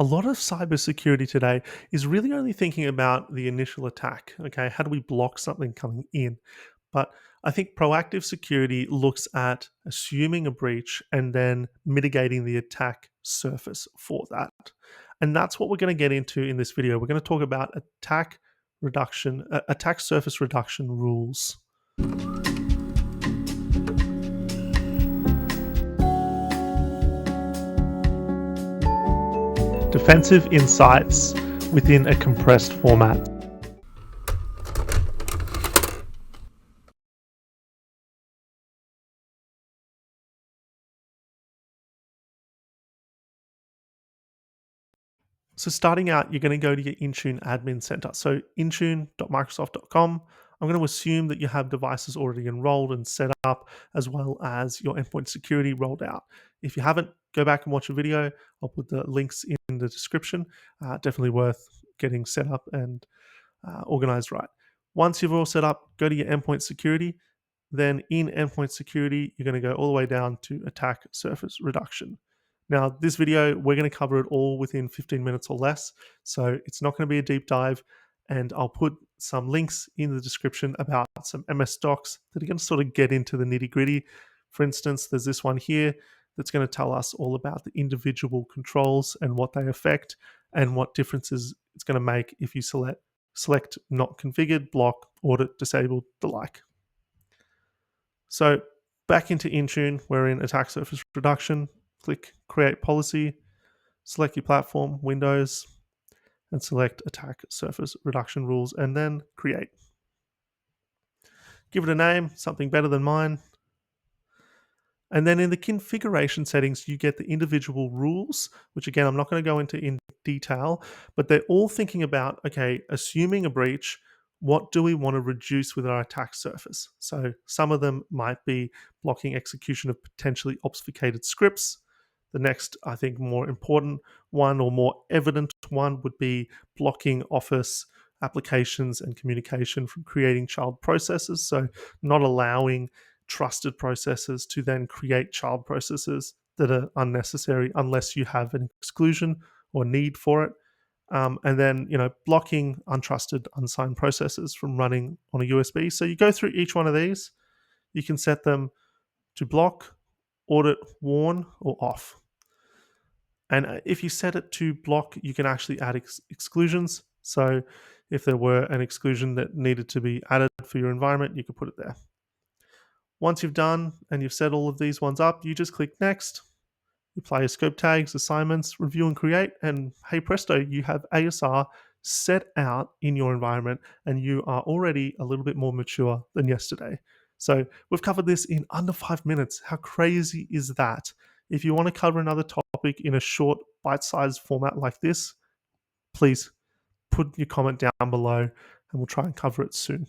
A lot of cybersecurity today is really only thinking about the initial attack. Okay, how do we block something coming in? But I think proactive security looks at assuming a breach and then mitigating the attack surface for that. And that's what we're going to get into in this video. We're going to talk about attack surface reduction rules. Defensive insights within a compressed format. So starting out, you're going to go to your Intune admin center. So intune.microsoft.com. I'm going to assume that you have devices already enrolled and set up, as well as your endpoint security rolled out. If you haven't, go back and watch a video. I'll put the links in the description. Definitely worth getting set up and organized right. Once you've all set up, go to your endpoint security. Then in endpoint security, you're going to go all the way down to attack surface reduction. Now, this video, we're going to cover it all within 15 minutes or less. So it's not going to be a deep dive. And I'll put some links in the description about some MS docs that are going to sort of get into the nitty gritty. For instance, there's this one here that's going to tell us all about the individual controls and what they affect and what differences it's going to make if you select not configured, block, audit, disabled, the like. So back into Intune, we're in attack surface reduction. Click create policy, select your platform, Windows, and select attack surface reduction rules, and then create. Give it a name, something better than mine. And then in the configuration settings, you get the individual rules, which again, I'm not going to go into in detail, but they're all thinking about, okay, assuming a breach, what do we want to reduce with our attack surface? So some of them might be blocking execution of potentially obfuscated scripts. The next, I think, more important one or more evident one would be blocking Office applications and communication from creating child processes. So not allowing trusted processes to then create child processes that are unnecessary unless you have an exclusion or need for it. And then, blocking untrusted, unsigned processes from running on a USB. So you go through each one of these. You can set them to block, audit, warn, or off. And if you set it to block, you can actually add exclusions. So if there were an exclusion that needed to be added for your environment, you could put it there. Once you've done and you've set all of these ones up, you just click next. You apply your scope tags, assignments, review and create, and hey presto, you have ASR set out in your environment and you are already a little bit more mature than yesterday. So we've covered this in under 5 minutes. How crazy is that? If you want to cover another topic in a short, bite-sized format like this, please put your comment down below and we'll try and cover it soon.